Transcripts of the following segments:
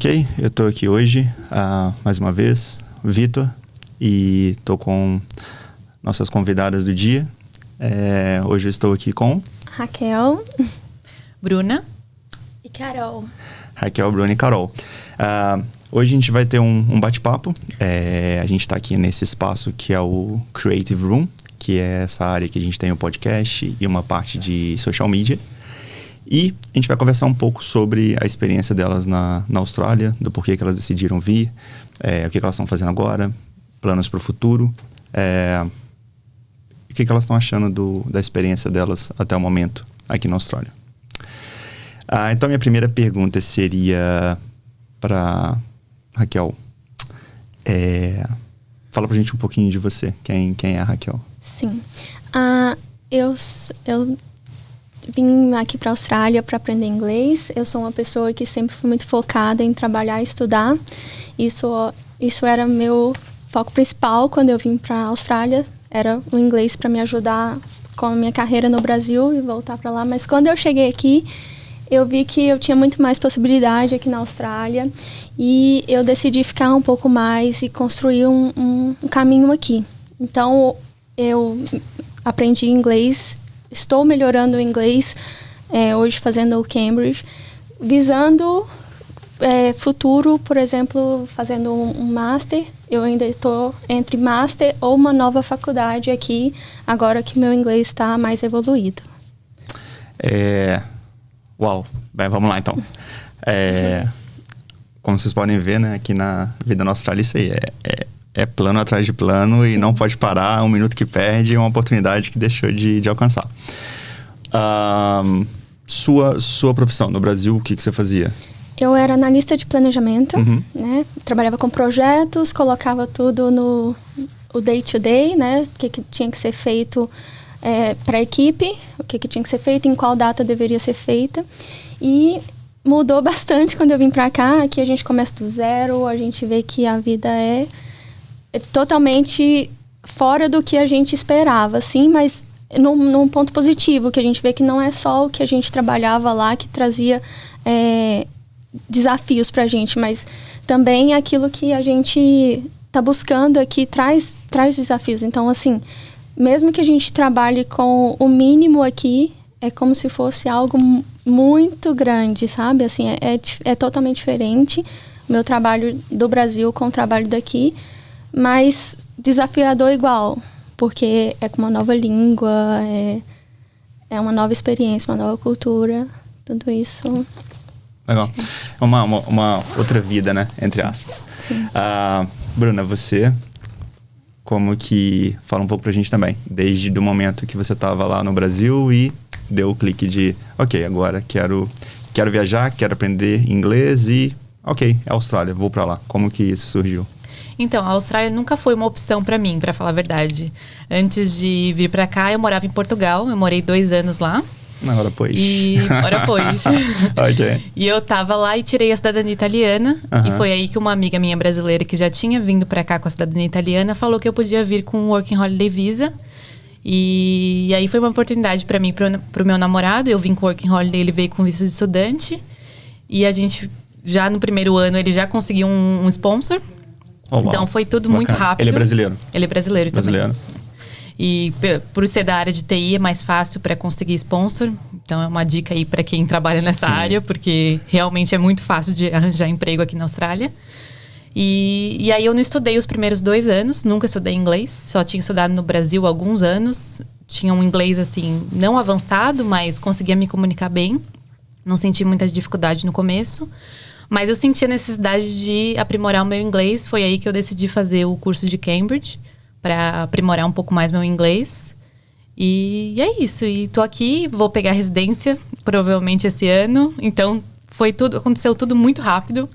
Ok, eu tô aqui hoje, mais uma vez, Vitor, e tô com nossas convidadas do dia. Hoje eu estou aqui com... Raquel, Bruna e Carol. Raquel, Bruna e Carol. Hoje a gente vai ter um bate-papo. A gente tá aqui nesse espaço que é o Creative Room, que é essa área que a gente tem o podcast e uma parte de social media. E a gente vai conversar um pouco sobre a experiência delas na Austrália, do porquê que elas decidiram vir, o que elas estão fazendo agora, planos para o futuro, o que elas estão achando da experiência delas até o momento aqui na Austrália. Então, minha primeira pergunta seria para Raquel. Fala pra gente um pouquinho de você. Quem é a Raquel? Sim. Eu vim aqui para a Austrália para aprender inglês. Eu sou uma pessoa que sempre fui muito focada em trabalhar e estudar. Isso era meu foco principal quando eu vim para a Austrália. Era o inglês para me ajudar com a minha carreira no Brasil e voltar para lá. Mas quando eu cheguei aqui, eu vi que eu tinha muito mais possibilidade aqui na Austrália. E eu decidi ficar um pouco mais e construir um caminho aqui. Então, eu aprendi inglês. Estou melhorando o inglês, hoje fazendo o Cambridge, visando futuro, por exemplo, fazendo um master. Eu ainda estou entre master ou uma nova faculdade aqui, agora que meu inglês está mais evoluído. Uau, bem, vamos lá então. Como vocês podem ver, né, aqui na vida na Austrália, isso aí é plano atrás de plano. Sim. E não pode parar, um minuto que perde é uma oportunidade que deixou de alcançar. Sua profissão no Brasil, o que você fazia? Eu era analista de planejamento, né? Trabalhava com projetos, colocava tudo no day-to-day, né? O que tinha que ser feito para a equipe, o que tinha que ser feito, em qual data deveria ser feita. E mudou bastante quando eu vim para cá. Aqui a gente começa do zero, a gente vê que a vida é totalmente fora do que a gente esperava, assim, mas num ponto positivo, que a gente vê que não é só o que a gente trabalhava lá que trazia desafios pra gente, mas também aquilo que a gente tá buscando aqui traz desafios. Então, assim, mesmo que a gente trabalhe com o mínimo aqui, é como se fosse algo muito grande, sabe? Assim, é totalmente diferente o meu trabalho do Brasil com o trabalho daqui, mas desafiador igual, porque é com uma nova língua, é uma nova experiência, uma nova cultura, tudo isso. Legal. É uma outra vida, né? Entre aspas. Sim. Bruna, você, como que... Fala um pouco pra gente também. Desde o momento que você estava lá no Brasil e deu o clique de... Ok, agora quero viajar, quero aprender inglês e... Ok, é Austrália, vou pra lá. Como que isso surgiu? Então, a Austrália nunca foi uma opção para mim, para falar a verdade. Antes de vir para cá, eu morava em Portugal. Eu morei 2 anos lá. Ora, pois. Okay. E eu tava lá e tirei a cidadania italiana. E foi aí que uma amiga minha brasileira, que já tinha vindo para cá com a cidadania italiana, falou que eu podia vir com um Working Holiday Visa. E aí foi uma oportunidade para mim, pro meu namorado. Eu vim com o Working Holiday, ele veio com visto de estudante. E a gente, já no primeiro ano, ele já conseguiu um sponsor. Então foi tudo muito rápido. Ele é brasileiro? Ele é brasileiro também. Brasileiro. E por ser da área de TI é mais fácil para conseguir sponsor. Então é uma dica aí para quem trabalha nessa área, porque realmente é muito fácil de arranjar emprego aqui na Austrália. E aí eu não estudei os primeiros 2 anos, nunca estudei inglês, só tinha estudado no Brasil há alguns anos. Tinha um inglês assim, não avançado, mas conseguia me comunicar bem. Não senti muita dificuldade no começo. Mas eu senti a necessidade de aprimorar o meu inglês. Foi aí que eu decidi fazer o curso de Cambridge, para aprimorar um pouco mais meu inglês. E é isso. E tô aqui, vou pegar residência, provavelmente esse ano. Então, aconteceu tudo muito rápido.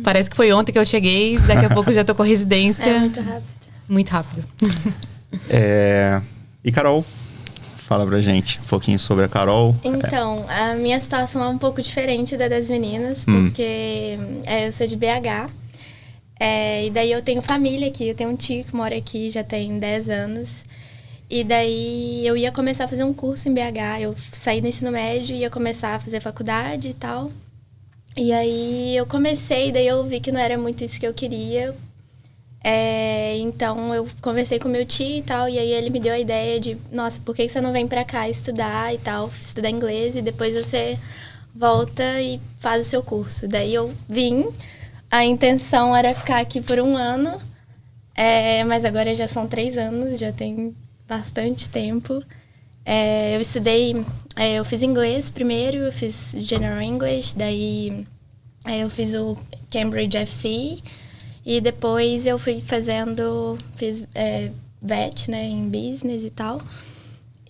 Parece que foi ontem que eu cheguei, daqui a pouco já tô com residência. É muito rápido. Muito rápido. E Carol? Fala pra gente um pouquinho sobre a Carol. Então, a minha situação é um pouco diferente da das meninas, porque eu sou de BH. E daí eu tenho família aqui, eu tenho um tio que mora aqui já tem 10 anos. E daí eu ia começar a fazer um curso em BH. Eu saí do ensino médio e ia começar a fazer faculdade e tal. E aí eu comecei, daí eu vi que não era muito isso que eu queria. Então eu conversei com meu tio e tal, e aí ele me deu a ideia de, nossa, por que você não vem pra cá estudar e tal, estudar inglês, e depois você volta e faz o seu curso. Daí eu vim, a intenção era ficar aqui por 1 ano, mas agora já são 3 anos, já tem bastante tempo. Eu estudei, eu fiz inglês primeiro, eu fiz General English, daí eu fiz o Cambridge FC, e depois eu fui fiz VET, né, em business e tal.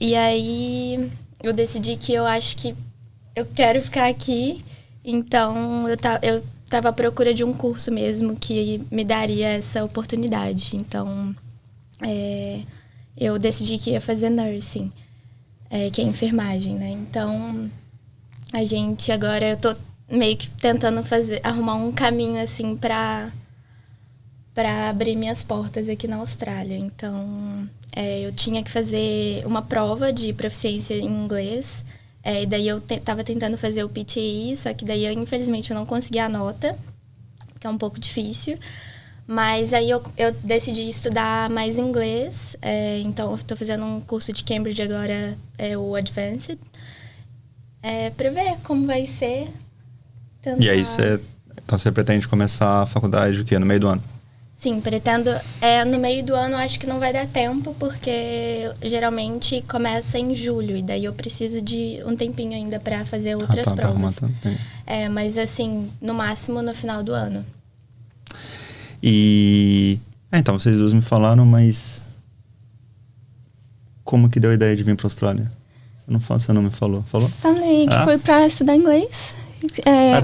E aí eu decidi que eu acho que eu quero ficar aqui, então eu tava à procura de um curso mesmo que me daria essa oportunidade. Então eu decidi que ia fazer nursing, que é enfermagem, né? Então eu tô meio que tentando arrumar um caminho assim para abrir minhas portas aqui na Austrália. Então, eu tinha que fazer uma prova de proficiência em inglês. E daí eu tava tentando fazer o PTE, só que daí infelizmente eu não consegui a nota, que é um pouco difícil. Mas aí eu decidi estudar mais inglês. Então, eu tô fazendo um curso de Cambridge agora, o Advanced. Pra ver como vai ser. E aí você pretende começar a faculdade o quê? No meio do ano? Sim, pretendo. No meio do ano acho que não vai dar tempo, porque geralmente começa em julho, e daí eu preciso de um tempinho ainda para fazer outras provas. Mas assim, no máximo no final do ano. E então, vocês duas me falaram, mas como que deu a ideia de vir para a Austrália? Você não me falou? Falou? Falei que foi para estudar inglês.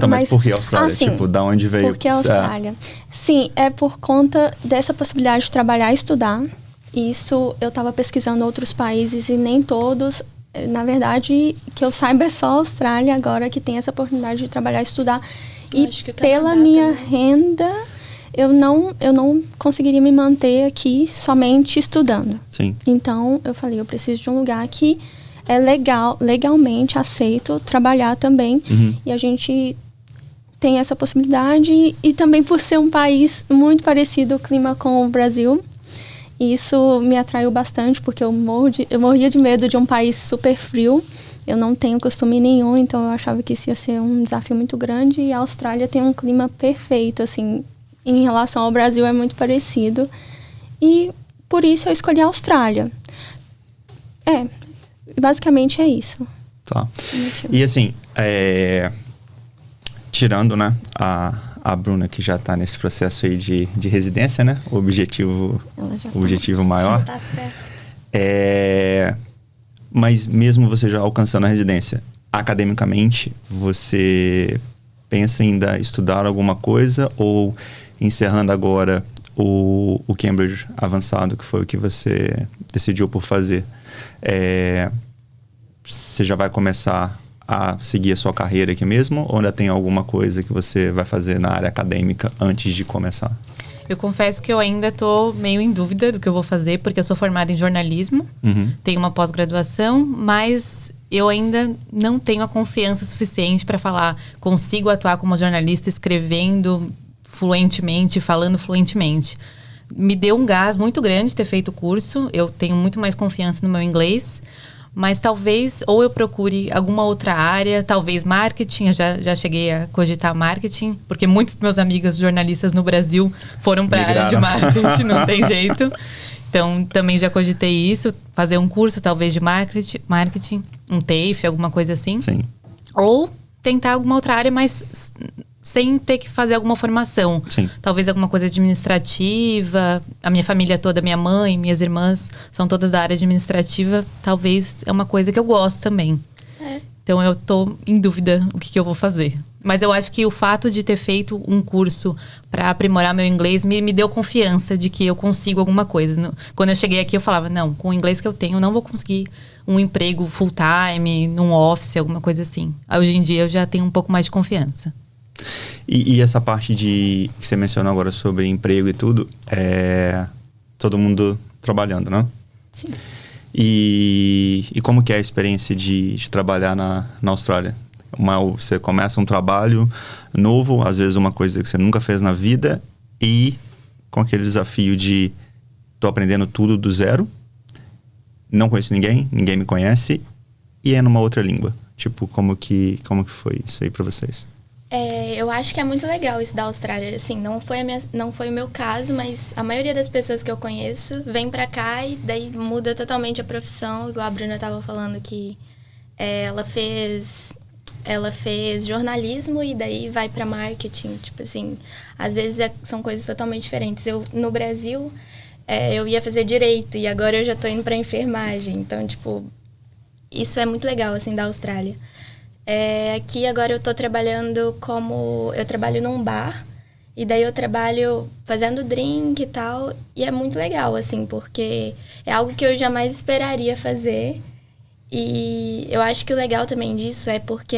Mas por que Austrália? Tipo, da onde veio? Por que Austrália? Sim, é por conta dessa possibilidade de trabalhar e estudar. Isso, eu estava pesquisando outros países e nem todos. Na verdade, que eu saiba, é só a Austrália agora que tem essa oportunidade de trabalhar e estudar. E pela minha renda, eu não conseguiria me manter aqui somente estudando. Sim. Então, eu falei, eu preciso de um lugar que é legalmente aceito trabalhar também. Uhum. E a gente tem essa possibilidade. E também por ser um país muito parecido o clima com o Brasil, isso me atraiu bastante, porque eu morria de medo de um país super frio. Eu não tenho costume nenhum, então eu achava que isso ia ser um desafio muito grande. E a Austrália tem um clima perfeito, assim, em relação ao Brasil é muito parecido. E por isso eu escolhi a Austrália. Basicamente é isso. Tá. E assim, tirando, né, a Bruna, que já está nesse processo aí de residência, né? O objetivo maior. Tá certo. Mas mesmo você já alcançando a residência, academicamente, você pensa em ainda estudar alguma coisa, ou encerrando agora o Cambridge avançado, que foi o que você decidiu por fazer, você já vai começar a seguir a sua carreira aqui mesmo, ou ainda tem alguma coisa que você vai fazer na área acadêmica antes de começar? Eu confesso que eu ainda estou meio em dúvida do que eu vou fazer, porque eu sou formada em jornalismo, tenho uma pós-graduação, mas eu ainda não tenho a confiança suficiente para falar, consigo atuar como jornalista escrevendo fluentemente, falando fluentemente. Me deu um gás muito grande ter feito o curso, eu tenho muito mais confiança no meu inglês, mas talvez ou eu procure alguma outra área, talvez marketing. Eu já cheguei a cogitar marketing, porque muitos dos meus amigos jornalistas no Brasil foram para a área de marketing, não tem jeito. Então, também já cogitei isso, fazer um curso talvez de marketing, um TAFE, alguma coisa assim. Sim. Ou tentar alguma outra área, mas sem ter que fazer alguma formação. Sim. Talvez alguma coisa administrativa. A minha família toda, minha mãe, minhas irmãs, são todas da área administrativa. Talvez é uma coisa que eu gosto também. Então eu tô em dúvida o que eu vou fazer. Mas eu acho que o fato de ter feito um curso para aprimorar meu inglês me deu confiança de que eu consigo alguma coisa. Quando eu cheguei aqui, eu falava, não, com o inglês que eu tenho, eu não vou conseguir um emprego full time, num office, alguma coisa assim. Hoje em dia eu já tenho um pouco mais de confiança. E essa parte que você mencionou agora sobre emprego e tudo, todo mundo trabalhando, né? Sim. E como que é a experiência de trabalhar na Austrália? Você começa um trabalho novo, às vezes uma coisa que você nunca fez na vida, e com aquele desafio de tô aprendendo tudo do zero, não conheço ninguém me conhece, e é numa outra língua. Tipo, como que foi isso aí pra vocês? Eu acho que é muito legal isso da Austrália. Assim, não foi o meu caso, mas a maioria das pessoas que eu conheço vem pra cá e daí muda totalmente a profissão. Igual a Bruna tava falando que ela fez jornalismo e daí vai pra marketing. Tipo assim, às vezes são coisas totalmente diferentes. No Brasil, eu ia fazer direito e agora eu já tô indo pra enfermagem. Então, tipo, isso é muito legal, assim, da Austrália. Aqui agora eu tô trabalhando eu trabalho num bar e daí eu trabalho fazendo drink e tal, e é muito legal, assim, porque é algo que eu jamais esperaria fazer. E eu acho que o legal também disso é porque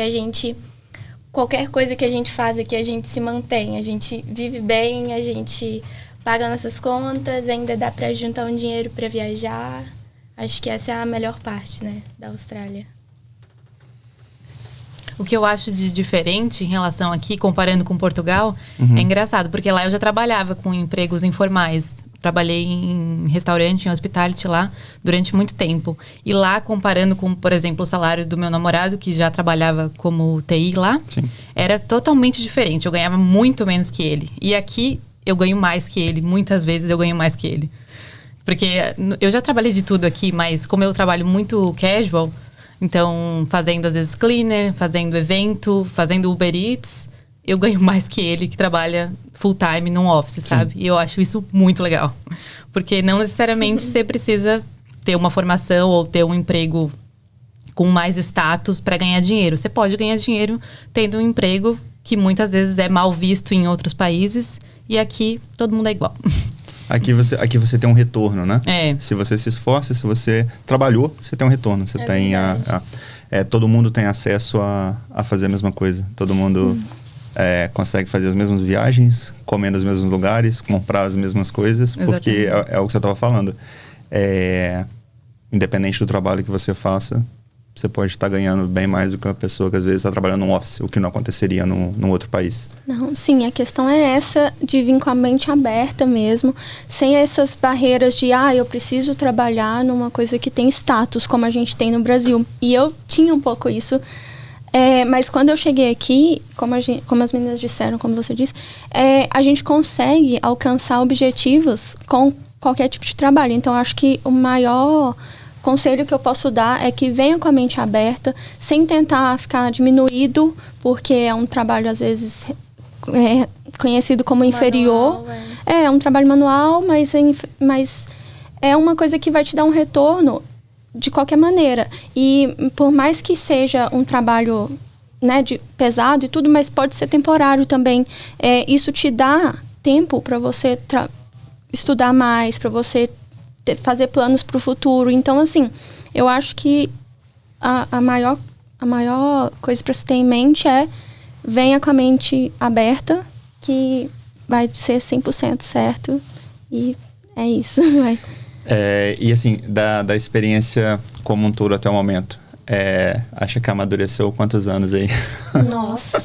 qualquer coisa que a gente faz aqui, a gente se mantém, a gente vive bem, a gente paga nossas contas, ainda dá pra juntar um dinheiro pra viajar. Acho que essa é a melhor parte, né, da Austrália. O que eu acho de diferente em relação aqui, comparando com Portugal, é engraçado, porque lá eu já trabalhava com empregos informais. Trabalhei em restaurante, em hospitality lá, durante muito tempo. E lá, comparando com, por exemplo, o salário do meu namorado, que já trabalhava como TI lá, Sim. Era totalmente diferente. Eu ganhava muito menos que ele. E aqui, eu ganho mais que ele. Muitas vezes eu ganho mais que ele. Porque eu já trabalhei de tudo aqui, mas como eu trabalho muito casual... Então, fazendo às vezes cleaner, fazendo evento, fazendo Uber Eats, eu ganho mais que ele que trabalha full time num office, sabe? E eu acho isso muito legal. Porque não necessariamente você precisa ter uma formação ou ter um emprego com mais status para ganhar dinheiro. Você pode ganhar dinheiro tendo um emprego que muitas vezes é mal visto em outros países, e aqui todo mundo é igual. Aqui você tem um retorno, né? Se você se esforça, se você trabalhou, você tem um retorno. Você tem todo mundo tem acesso a fazer a mesma coisa. Todo mundo consegue fazer as mesmas viagens, comer nos mesmos lugares, comprar as mesmas coisas. Exatamente. Porque é o que você estava falando. Independente do trabalho que você faça, você pode estar ganhando bem mais do que uma pessoa que às vezes está trabalhando num office, o que não aconteceria num outro país. Não, sim, a questão é essa de vir com a mente aberta mesmo, sem essas barreiras de, eu preciso trabalhar numa coisa que tem status, como a gente tem no Brasil. E eu tinha um pouco isso, mas quando eu cheguei aqui, como as meninas disseram, como você disse, a gente consegue alcançar objetivos com qualquer tipo de trabalho. Então, acho que o maior conselho que eu posso dar é que venha com a mente aberta, sem tentar ficar diminuído, porque é um trabalho, às vezes, conhecido como inferior. É um trabalho manual, mas é uma coisa que vai te dar um retorno de qualquer maneira. E por mais que seja um trabalho, né, pesado e tudo, mas pode ser temporário também. Isso te dá tempo para você estudar mais, para você fazer planos para o futuro. Então, assim, eu acho que a maior coisa para se ter em mente venha com a mente aberta, que vai ser 100% certo. E é isso. E assim, da experiência como um todo até o momento, acha que amadureceu quantos anos aí? Nossa!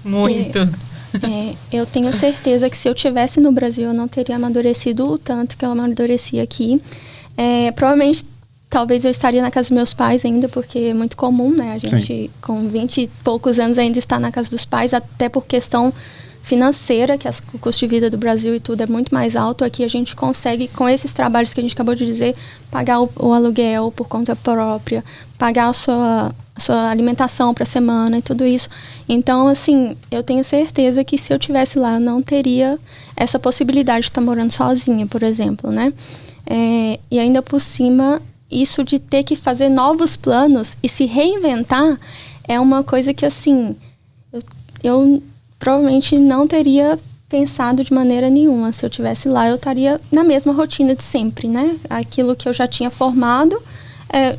Muitos! Eu tenho certeza que se eu estivesse no Brasil, eu não teria amadurecido o tanto que eu amadureci aqui. Provavelmente, talvez eu estaria na casa dos meus pais ainda, porque é muito comum, né? A gente, Sim. com 20 e poucos anos, ainda está na casa dos pais, até por questão financeira, que o custo de vida do Brasil e tudo é muito mais alto. Aqui a gente consegue, com esses trabalhos que a gente acabou de dizer, pagar o aluguel por conta própria, pagar a sua alimentação para a semana e tudo isso. Então, assim, eu tenho certeza que se eu estivesse lá, eu não teria essa possibilidade de estar morando sozinha, por exemplo, né? E ainda por cima, isso de ter que fazer novos planos e se reinventar é uma coisa que, assim, eu provavelmente não teria pensado de maneira nenhuma. Se eu estivesse lá, eu estaria na mesma rotina de sempre, né? Aquilo que eu já tinha formado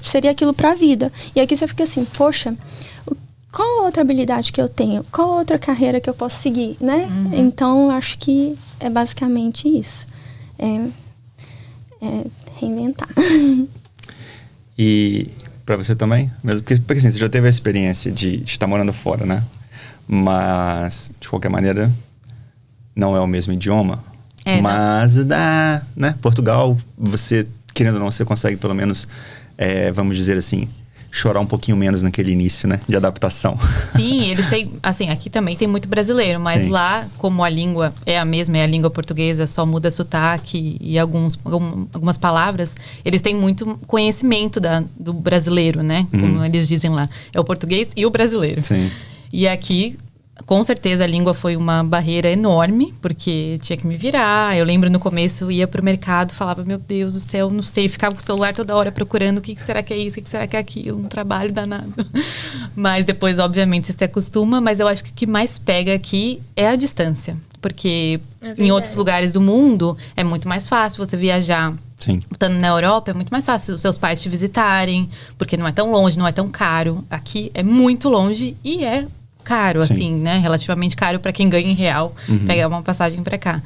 seria aquilo para a vida. E aqui você fica assim, poxa, qual outra habilidade que eu tenho? Qual outra carreira que eu posso seguir, né? Uhum. Então, acho que é basicamente isso. Reinventar. E Pra você também? Mesmo porque assim, você já teve a experiência de estar morando fora, né? Mas, de qualquer maneira, não é o mesmo idioma. Mas dá, né? Portugal, você, querendo ou não, você consegue pelo menos, vamos dizer assim, chorar um pouquinho menos naquele início, né? De adaptação. Sim, eles têm, assim, aqui também tem muito brasileiro, mas Sim. lá, como a língua é a mesma, é a língua portuguesa, só muda sotaque e algumas palavras, eles têm muito conhecimento do brasileiro, né? Como eles dizem lá. É o português e o brasileiro. Sim. E aqui, com certeza, a língua foi uma barreira enorme, porque tinha que me virar. Eu lembro no começo, ia pro mercado, falava, meu Deus do céu, não sei. Ficava com o celular toda hora procurando o que será que é isso, o que será que é aquilo. Um trabalho danado. Mas depois, obviamente, você se acostuma. Mas eu acho que o que mais pega aqui é a distância. Porque em outros lugares do mundo, é muito mais fácil você viajar. Sim. Estando na Europa, é muito mais fácil os seus pais te visitarem, porque não é tão longe, não é tão caro. Aqui é muito longe e é caro, Sim. assim, né? Relativamente caro para quem ganha em real, pegar uma passagem para cá.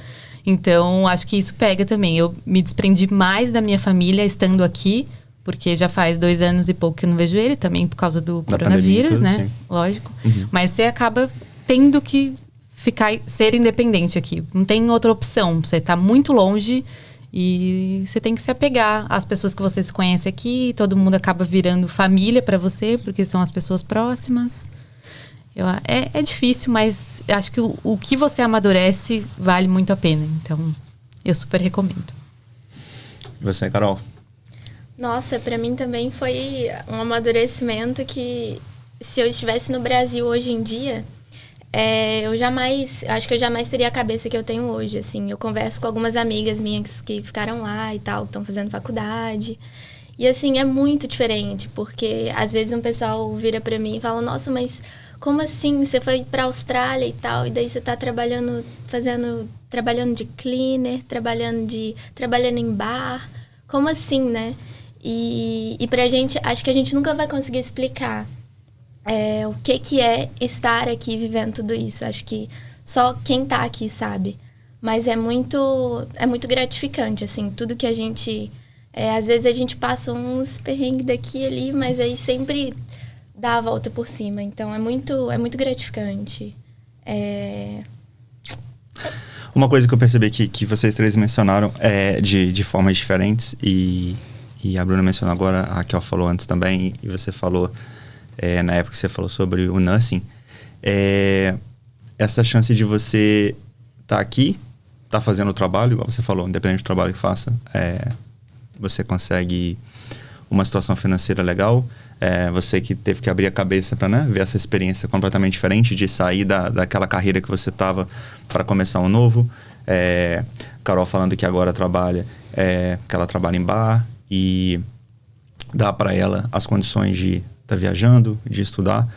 Então, acho que isso pega também. Eu me desprendi mais da minha família estando aqui, porque já faz 2 anos e pouco que eu não vejo ele, também por causa do coronavírus, pandemia, né? sim. Lógico. Mas você acaba tendo que ser independente aqui. Não tem outra opção. Você tá muito longe e você tem que se apegar às pessoas que você se conhece aqui. Todo mundo acaba virando família para você, porque são as pessoas próximas. É difícil, mas eu acho que o que você amadurece vale muito a pena. Então, eu super recomendo. E você, Carol? Nossa, pra mim também foi um amadurecimento que, se eu estivesse no Brasil hoje em dia, acho que eu jamais teria a cabeça que eu tenho hoje, assim. Eu converso com algumas amigas minhas que ficaram lá e tal, que estão fazendo faculdade. E, assim, é muito diferente, porque às vezes um pessoal vira pra mim e fala, nossa, mas como assim? Você foi pra Austrália e tal, e daí você tá trabalhando de cleaner, trabalhando em bar. Como assim, né? E pra gente, acho que a gente nunca vai conseguir explicar o que é estar aqui vivendo tudo isso. Acho que só quem tá aqui sabe. Mas é muito gratificante, assim, tudo que a gente... às vezes a gente passa uns perrengues daqui e ali, mas aí sempre dá a volta por cima. Então é muito gratificante. Uma coisa que eu percebi que vocês três mencionaram de formas diferentes, e a Bruna mencionou agora, a Raquel falou antes também, e você falou na época que você falou sobre o nursing, essa chance de você estar aqui, estar fazendo o trabalho, igual você falou, independente do trabalho que faça, você consegue uma situação financeira legal, você que teve que abrir a cabeça para ver essa experiência completamente diferente, de sair daquela carreira que você estava para começar um novo. Carol falando que agora que ela trabalha em bar e dá para ela as condições de estar viajando, de estudar.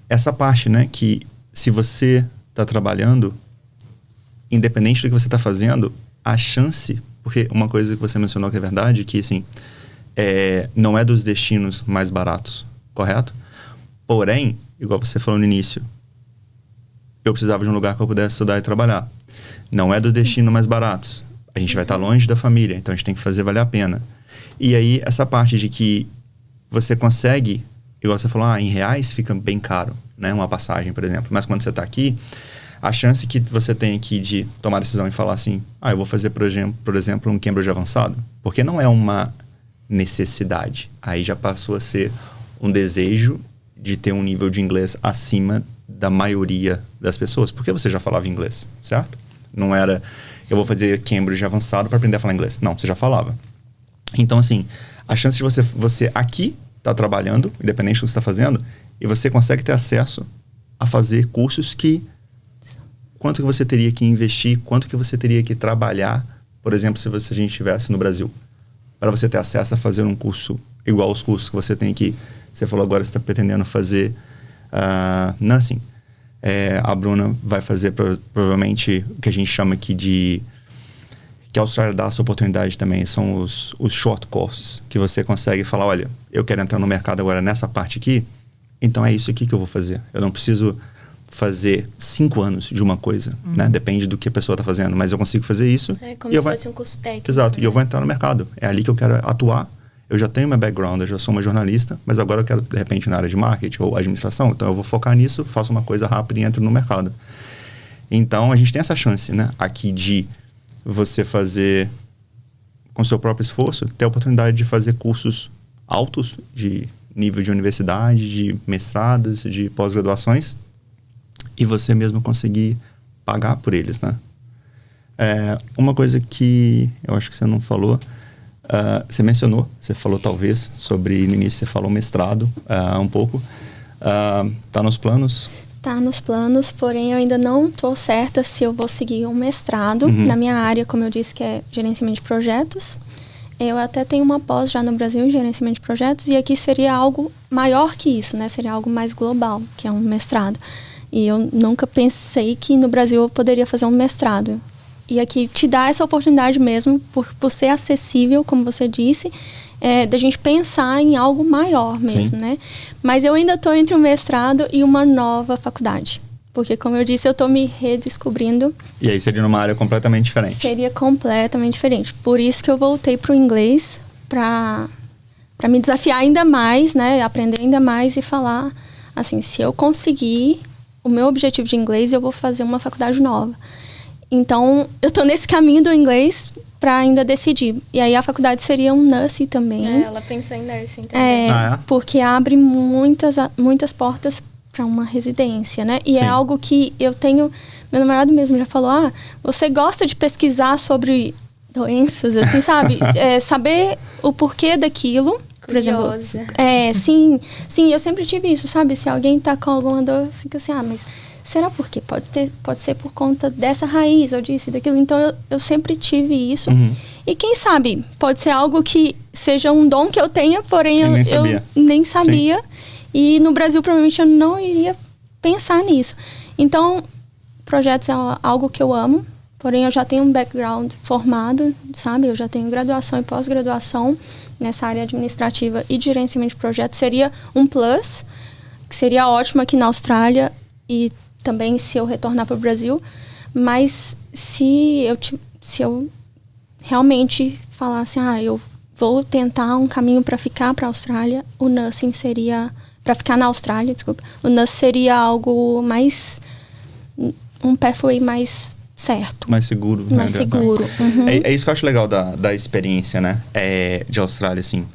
Essa parte, né, que se você está trabalhando, independente do que você está fazendo, a chance, porque uma coisa que você mencionou que é verdade, que assim, não é dos destinos mais baratos, correto? Porém, igual você falou no início, eu precisava de um lugar que eu pudesse estudar e trabalhar. Não é do destino mais baratos. A gente vai estar longe da família, então a gente tem que fazer valer a pena. E aí, essa parte de que você consegue, igual você falou, em reais fica bem caro, né? Uma passagem, por exemplo. Mas quando você está aqui, a chance que você tem aqui de tomar a decisão e falar assim, eu vou fazer, por exemplo, um Cambridge avançado, porque não é uma necessidade. Aí já passou a ser um desejo de ter um nível de inglês acima da maioria das pessoas, porque você já falava inglês, certo? Não era, eu vou fazer Cambridge avançado para aprender a falar inglês. Não, você já falava. Então, assim, a chance de você aqui tá trabalhando, independente do que você está fazendo, e você consegue ter acesso a fazer cursos que... Quanto que você teria que investir, quanto que você teria que trabalhar, por exemplo, se a gente estivesse no Brasil, para você ter acesso a fazer um curso igual aos cursos que você tem aqui. Você falou agora que você está pretendendo fazer nursing. A Bruna vai fazer provavelmente o que a gente chama aqui de... que a Austrália dá essa oportunidade também, são os short courses, que você consegue falar, olha, eu quero entrar no mercado agora nessa parte aqui, então é isso aqui que eu vou fazer. Eu não preciso fazer 5 anos de uma coisa, né? Depende do que a pessoa está fazendo, mas eu consigo fazer isso. É como se fosse um curso técnico. Exato, né? e eu vou entrar no mercado. É ali que eu quero atuar, eu já tenho meu background, eu já sou uma jornalista, mas agora eu quero, de repente, na área de marketing ou administração, então eu vou focar nisso, faço uma coisa rápida e entro no mercado. Então, a gente tem essa chance, né, aqui de você fazer, com seu próprio esforço, ter a oportunidade de fazer cursos altos, de nível de universidade, de mestrados, de pós-graduações, e você mesmo conseguir pagar por eles, né? Uma coisa que eu acho que você não falou, você mencionou, você falou talvez sobre, no início você falou mestrado um pouco, tá nos planos? Tá nos planos, porém eu ainda não estou certa se eu vou seguir um mestrado na minha área, como eu disse, que é gerenciamento de projetos. Eu até tenho uma pós já no Brasil em gerenciamento de projetos, e aqui seria algo maior que isso, né? Seria algo mais global, que é um mestrado. E eu nunca pensei que no Brasil eu poderia fazer um mestrado. E aqui te dá essa oportunidade mesmo, por ser acessível, como você disse, da gente pensar em algo maior mesmo, né? Mas eu ainda estou entre um mestrado e uma nova faculdade. Porque, como eu disse, eu estou me redescobrindo. E aí seria numa área completamente diferente. Seria completamente diferente. Por isso que eu voltei para o inglês, para me desafiar ainda mais, né? Aprender ainda mais e falar, assim, se eu conseguir o meu objetivo de inglês, eu vou fazer uma faculdade nova. Então, eu estou nesse caminho do inglês para ainda decidir. E aí a faculdade seria um nursing também. Ela pensou em nursing também. Porque abre muitas portas para uma residência, né? E é algo que eu tenho... Meu namorado mesmo já falou, você gosta de pesquisar sobre doenças, assim, sabe? Saber o porquê daquilo. Por exemplo, sim, eu sempre tive isso, sabe? Se alguém tá com alguma dor, fica assim, mas será por quê? Pode ser por conta dessa raiz, ou disso e daquilo. Então, eu sempre tive isso. E quem sabe, pode ser algo que seja um dom que eu tenha, porém eu nem sabia. Sim. E no Brasil, provavelmente, eu não iria pensar nisso. Então, projetos é algo que eu amo, porém eu já tenho um background formado, sabe? Eu já tenho graduação e pós-graduação nessa área administrativa e de gerenciamento de projetos. Seria um plus, que seria ótimo aqui na Austrália e também se eu retornar para o Brasil. Mas se eu realmente falasse, eu vou tentar um caminho para ficar para a Austrália, o nursing seria... Para ficar na Austrália, desculpa. O nursing seria algo mais... Um pathway mais certo. Mais seguro. Mais seguro. Uhum. É isso que eu acho legal da experiência, né? De Austrália, assim.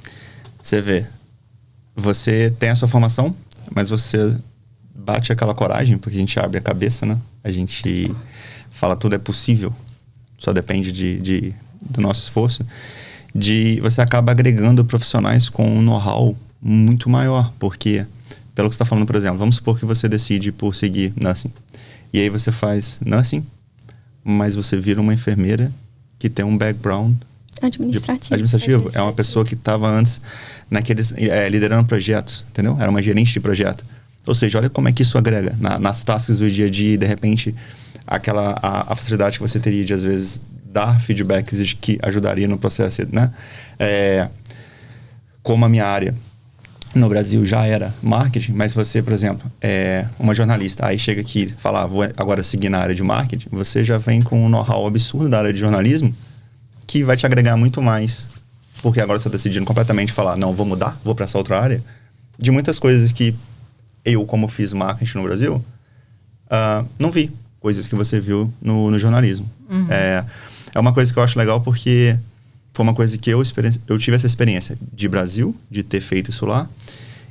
Você vê. Você tem a sua formação, mas você bate aquela coragem, porque a gente abre a cabeça, né? A gente fala tudo é possível. Só depende do nosso esforço. Você acaba agregando profissionais com um know-how muito maior, porque, pelo que você está falando, por exemplo, vamos supor que você decide por seguir nursing. E aí você faz nursing, mas você vira uma enfermeira que tem um background administrativo. É uma pessoa que estava antes liderando projetos, entendeu? Era uma gerente de projeto. Ou seja, olha como é que isso agrega nas tasks do dia a dia, e de repente a facilidade que você teria de, às vezes, dar feedbacks que ajudaria no processo, né? Como a minha área no Brasil já era marketing, mas você, por exemplo, é uma jornalista, aí chega aqui e fala, vou agora seguir na área de marketing, você já vem com um know-how absurdo da área de jornalismo que vai te agregar muito mais, porque agora você está decidindo completamente falar, não, vou mudar, vou para essa outra área, de muitas coisas que eu, como fiz marketing no Brasil, não vi coisas que você viu no jornalismo. Uhum. É uma coisa que eu acho legal porque foi uma coisa que eu tive essa experiência de Brasil, de ter feito isso lá.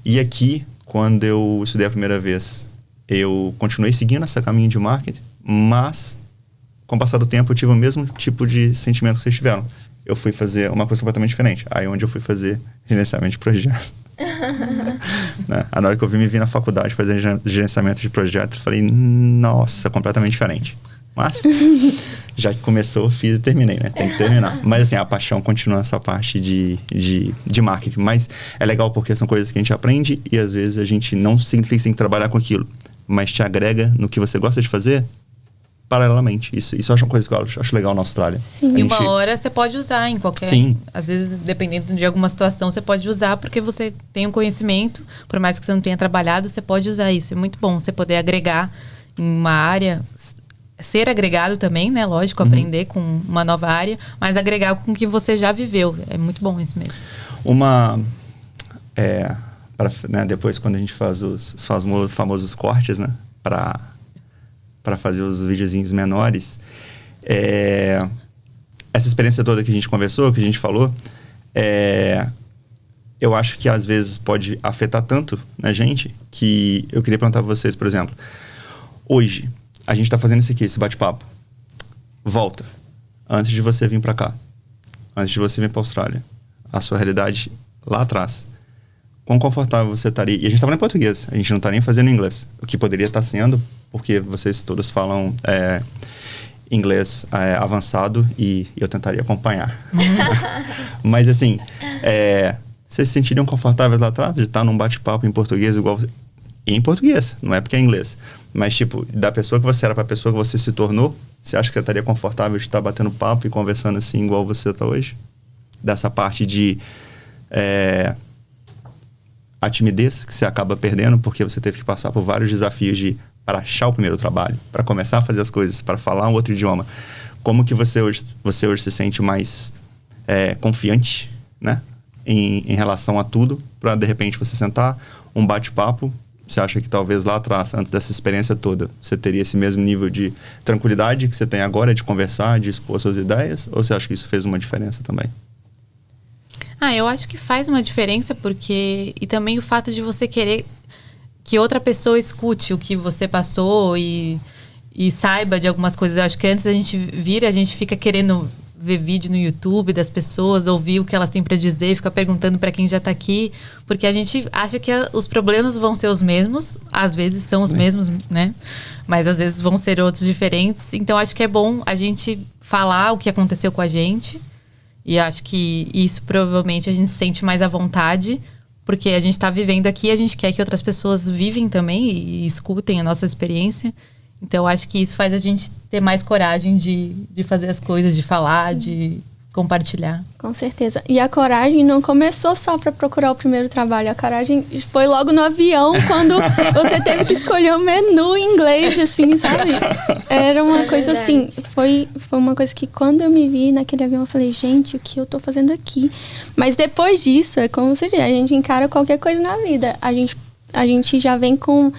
E aqui, quando eu estudei a primeira vez, eu continuei seguindo esse caminho de marketing, mas, com o passar do tempo, eu tive o mesmo tipo de sentimento que vocês tiveram. Eu fui fazer uma coisa completamente diferente. Aí onde eu fui fazer gerenciamento de projeto. Né? Na hora que eu me vi na faculdade fazer gerenciamento de projeto, eu falei, nossa, completamente diferente. Mas, já que começou, fiz e terminei, né? Tem que terminar. Mas, assim, a paixão continua nessa parte de marketing. Mas é legal porque são coisas que a gente aprende e, às vezes, a gente não significa que tem que trabalhar com aquilo. Mas te agrega no que você gosta de fazer paralelamente. Isso eu acho uma coisa que eu acho legal na Austrália. Sim. E uma hora você pode usar em qualquer... Sim. Às vezes, dependendo de alguma situação, você pode usar porque você tem um conhecimento. Por mais que você não tenha trabalhado, você pode usar isso. É muito bom você poder agregar em uma área... ser agregado também, né? Lógico, aprender com uma nova área, mas agregar com o que você já viveu. É muito bom isso mesmo. Depois, quando a gente faz os famosos cortes, né? Para fazer os videozinhos menores, essa experiência toda que a gente conversou, que a gente falou, eu acho que às vezes pode afetar tanto na gente, que eu queria perguntar para vocês, por exemplo, hoje, a gente está fazendo isso aqui, esse bate-papo. Volta. Antes de você vir para cá. Antes de você vir para a Austrália. A sua realidade lá atrás. Quão confortável você estaria... E a gente está falando em português. A gente não está nem fazendo inglês. O que poderia estar sendo, porque vocês todos falam inglês avançado e eu tentaria acompanhar. Mas assim, vocês se sentiriam confortáveis lá atrás de estar num bate-papo em português igual... Em português, não é porque é inglês. Mas, tipo, da pessoa que você era para a pessoa que você se tornou, você acha que você estaria confortável de estar batendo papo e conversando assim, igual você está hoje? Dessa parte de... a timidez que você acaba perdendo porque você teve que passar por vários desafios para achar o primeiro trabalho, para começar a fazer as coisas, para falar um outro idioma. Como que você hoje se sente mais confiante, né? Em relação a tudo, para de repente você sentar, um bate-papo. Você acha que talvez lá atrás, antes dessa experiência toda, você teria esse mesmo nível de tranquilidade que você tem agora, de conversar, de expor suas ideias? Ou você acha que isso fez uma diferença também? Eu acho que faz uma diferença, porque... E também o fato de você querer que outra pessoa escute o que você passou e saiba de algumas coisas. Eu acho que antes da gente vir, a gente fica querendo ver vídeo no YouTube das pessoas, ouvir o que elas têm para dizer, ficar perguntando para quem já tá aqui, porque a gente acha que os problemas vão ser os mesmos, às vezes são os mesmos, né? Mas às vezes vão ser outros diferentes. Então acho que é bom a gente falar o que aconteceu com a gente, e acho que isso provavelmente a gente se sente mais à vontade, porque a gente tá vivendo aqui, a gente quer que outras pessoas vivem também e escutem a nossa experiência. Então, acho que isso faz a gente ter mais coragem de fazer as coisas, de falar, de compartilhar. Com certeza. E a coragem não começou só para procurar o primeiro trabalho. A coragem foi logo no avião, quando você teve que escolher o menu em inglês, assim, sabe? Era uma coisa assim. Foi uma coisa que quando eu me vi naquele avião, eu falei, gente, o que eu tô fazendo aqui? Mas depois disso, é como você diz, a gente encara qualquer coisa na vida. A gente já vem com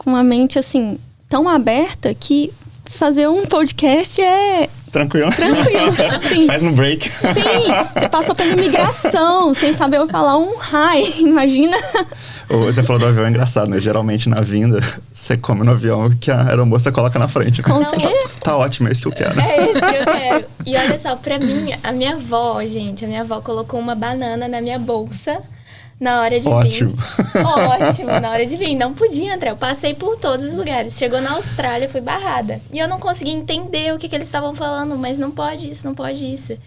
a mente, assim... tão aberta que fazer um podcast é... Tranquilo. Assim, faz no break. Sim, você passou pela migração, sem saber falar um hi, imagina. Você falou do avião, é engraçado, né? Geralmente na vinda, você come no avião que a aeromoça coloca na frente. Com tá ótimo, é isso que eu quero. É isso que eu quero. E olha só, pra mim, a minha avó colocou uma banana na minha bolsa na hora de vir. Ótimo, na hora de vir. Não podia entrar. Eu passei por todos os lugares. Chegou na Austrália, fui barrada. E eu não conseguia entender o que eles estavam falando. Mas não pode isso, não pode isso.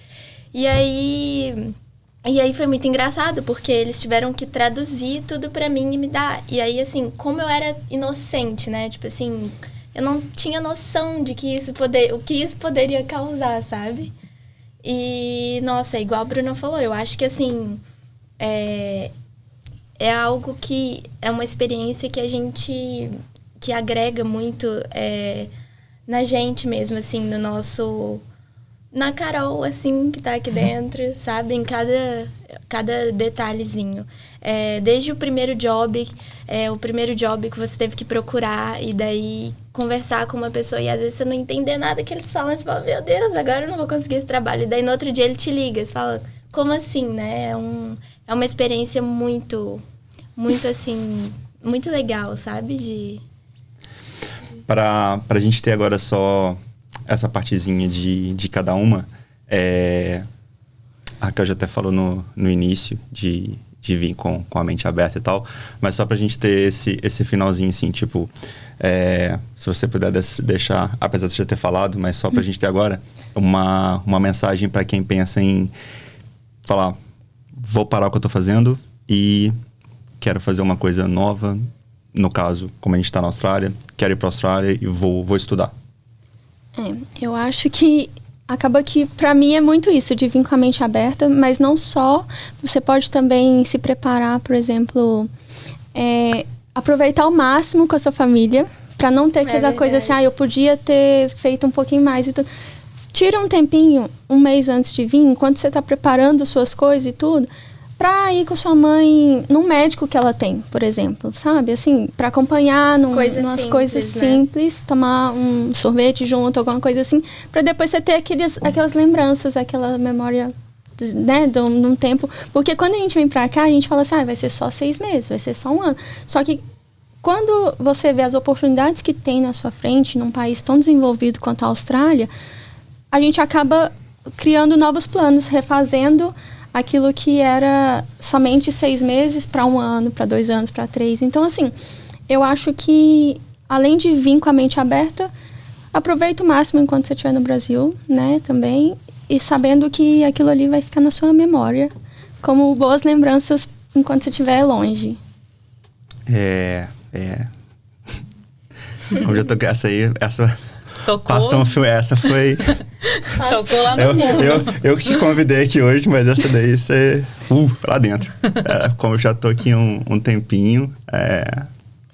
E aí foi muito engraçado, porque eles tiveram que traduzir tudo pra mim e me dar. E aí, assim, como eu era inocente, né? Tipo assim, eu não tinha noção de que o que isso poderia causar, sabe? E, nossa, igual a Bruna falou, eu acho que, assim... É algo que é uma experiência que a gente que agrega muito na gente mesmo, assim, no nosso... Na Carol, assim, que tá aqui dentro, sabe? Em cada detalhezinho. Desde o primeiro job que você teve que procurar e daí conversar com uma pessoa e às vezes você não entender nada que eles falam, você fala, meu Deus, agora eu não vou conseguir esse trabalho. E daí no outro dia ele te liga, você fala, como assim, né? É uma experiência muito, muito assim, muito legal, sabe? Pra gente ter agora só essa partezinha de cada uma, a Raquel já até falou no início de vir com a mente aberta e tal, mas só pra gente ter esse finalzinho assim, tipo, se você puder deixar, apesar de você já ter falado, mas só pra gente ter agora, uma mensagem pra quem pensa em falar, vou parar o que eu tô fazendo e quero fazer uma coisa nova, no caso, como a gente tá na Austrália, quero ir pra Austrália e vou estudar. Eu acho que acaba que pra mim é muito isso, de vir com a mente aberta, mas não só, você pode também se preparar, por exemplo, aproveitar ao máximo com a sua família, Pra não ter aquela coisa assim, eu podia ter feito um pouquinho mais e tudo. Tira um tempinho, um mês antes de vir, enquanto você tá preparando suas coisas e tudo, pra ir com sua mãe num médico que ela tem, por exemplo, sabe? Assim, pra acompanhar numas simples, coisas simples, tomar um sorvete junto, alguma coisa assim, pra depois você ter aquelas lembranças, aquela memória, né, de um tempo. Porque quando a gente vem pra cá, a gente fala assim, vai ser só 6 meses, vai ser só um ano. Só que quando você vê as oportunidades que tem na sua frente, num país tão desenvolvido quanto a Austrália, a gente acaba criando novos planos, refazendo aquilo que era somente 6 meses para 1 ano, para 2 anos, para 3. Então, assim, eu acho que, além de vir com a mente aberta, aproveita o máximo enquanto você estiver no Brasil, né, também, e sabendo que aquilo ali vai ficar na sua memória, como boas lembranças enquanto você estiver longe. Como já toquei essa Tocou. Passou um filme, essa foi... Tocou lá no fundo. Eu que te convidei aqui hoje, mas essa daí você... lá dentro. Como eu já tô aqui um tempinho...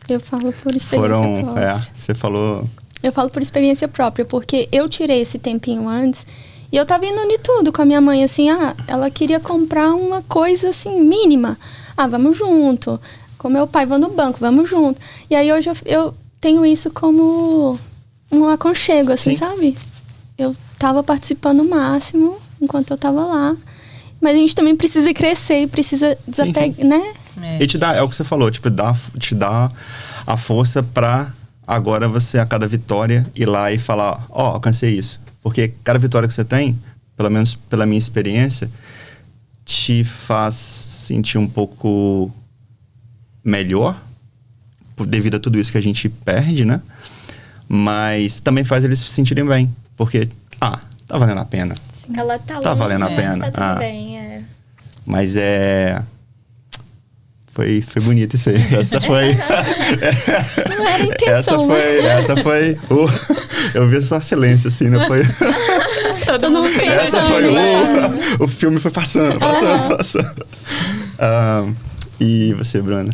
Eu falo por experiência própria. Você falou... Eu falo por experiência própria, porque eu tirei esse tempinho antes e eu tava indo em tudo com a minha mãe, assim, ela queria comprar uma coisa, assim, mínima. Vamos junto. Com meu pai, vou no banco, vamos junto. E aí hoje eu tenho isso como um aconchego, assim, sabe? Eu tava participando o máximo enquanto eu tava lá. Mas a gente também precisa crescer e precisa desapegar, né? E te dá, é o que você falou, tipo, te dá a força pra agora você, a cada vitória, ir lá e falar, alcancei isso. Porque cada vitória que você tem, pelo menos pela minha experiência, te faz sentir um pouco melhor, devido a tudo isso que a gente perde, né? Mas também faz eles se sentirem bem. Porque, tá valendo a pena. Ela tá valendo a pena. Tá tudo bem, Mas Foi bonito isso aí. Essa foi... Não era a intenção, essa foi... eu vi só silêncio, assim, não foi... Todo mundo Essa foi... o filme foi passando. E você, Bruna?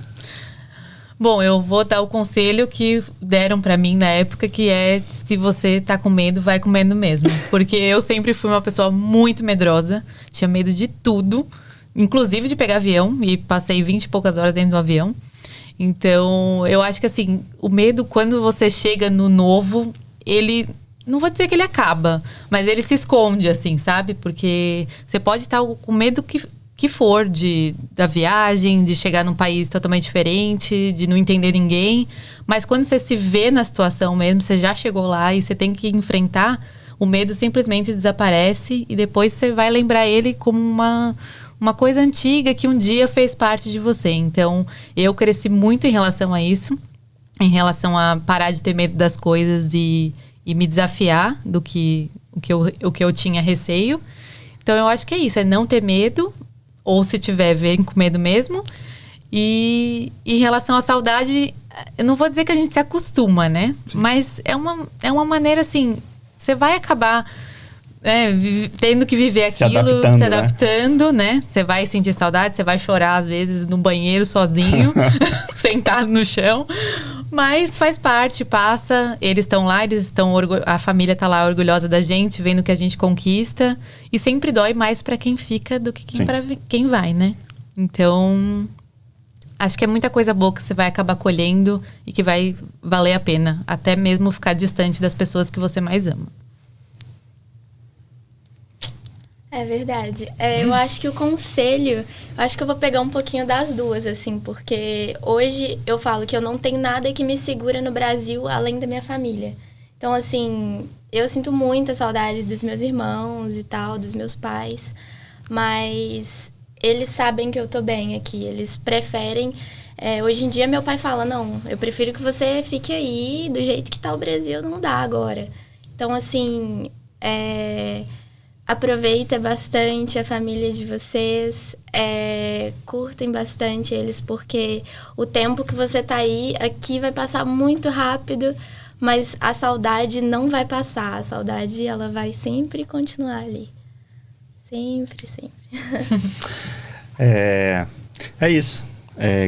Bom, eu vou dar o conselho que deram pra mim na época, que é, se você tá com medo, vai com medo mesmo. Porque eu sempre fui uma pessoa muito medrosa, tinha medo de tudo, inclusive de pegar avião, e passei 20 e poucas horas dentro do avião. Então, eu acho que assim, o medo, quando você chega no novo, ele... Não vou dizer que ele acaba, mas ele se esconde, assim, sabe? Porque você pode estar com medo que for da viagem, de chegar num país totalmente diferente, de não entender ninguém. Mas quando você se vê na situação mesmo, você já chegou lá e você tem que enfrentar, o medo simplesmente desaparece e depois você vai lembrar ele como uma coisa antiga que um dia fez parte de você. Então, eu cresci muito em relação a isso, em relação a parar de ter medo das coisas e me desafiar o que eu tinha receio. Então, eu acho que é isso, é não ter medo, ou se tiver, vem com medo mesmo. E em relação à saudade, eu não vou dizer que a gente se acostuma, né? Sim. Mas é uma maneira, assim, você vai acabar tendo que viver aquilo, se adaptando, né? Você vai sentir saudade, você vai chorar às vezes no banheiro sozinho, sentado no chão. Mas faz parte, passa, eles estão lá, a família tá lá orgulhosa da gente, vendo que a gente conquista. E sempre dói mais pra quem fica do que pra quem vai, né? Então, acho que é muita coisa boa que você vai acabar colhendo e que vai valer a pena. Até mesmo ficar distante das pessoas que você mais ama. É verdade. Eu acho que o conselho... Acho que eu vou pegar um pouquinho das duas, assim. Porque hoje eu falo que eu não tenho nada que me segura no Brasil além da minha família. Então, assim, eu sinto muita saudade dos meus irmãos e tal, dos meus pais. Mas eles sabem que eu tô bem aqui. Eles preferem... hoje em dia, meu pai fala, não, eu prefiro que você fique aí, do jeito que tá o Brasil, não dá agora. Então, assim... Aproveita bastante a família de vocês, curtem bastante eles, porque o tempo que você tá aí, aqui vai passar muito rápido, mas a saudade não vai passar. A saudade, ela vai sempre continuar ali. Sempre, sempre. É isso.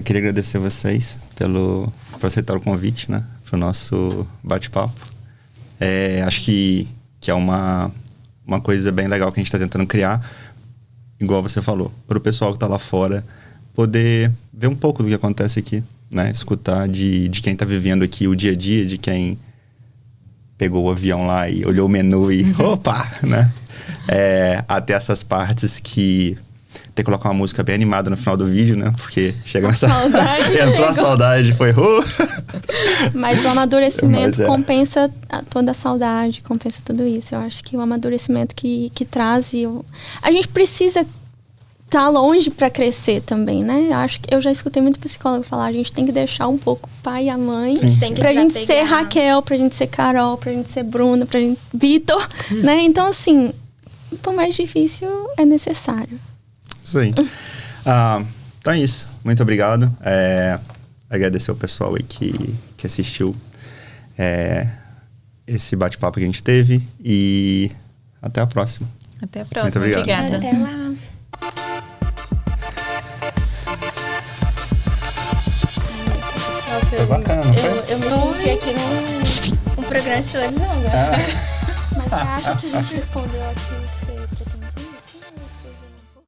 Queria agradecer vocês por aceitar o convite, né? pro nosso bate-papo. Acho que é uma coisa bem legal que a gente está tentando criar, igual você falou, para o pessoal que está lá fora poder ver um pouco do que acontece aqui, né? Escutar de quem está vivendo aqui o dia a dia, de quem pegou o avião lá e olhou o menu e opa, né? Até essas partes que tem que colocar uma música bem animada no final do vídeo, né? Porque chega nessa... saudade. Entrou a saudade, foi... Mas o amadurecimento compensa toda a saudade, compensa tudo isso. Eu acho que o amadurecimento que traz... A gente precisa estar longe para crescer também, né? Eu já escutei muito psicólogo falar, a gente tem que deixar um pouco o pai e a mãe pra gente ser Raquel, pra gente ser Carol, pra gente ser Bruna, pra gente... Vitor, né? Então, assim, por mais difícil, é necessário. Isso aí. Então é isso. Muito obrigado. Agradecer ao pessoal aí que assistiu esse bate-papo que a gente teve. E até a próxima. Até a próxima. Muito obrigado. Obrigada. Até lá. Nossa, Foi bacana, não foi? Eu me senti aqui num programa de televisão, né? Mas você acha que a gente respondeu aquilo que você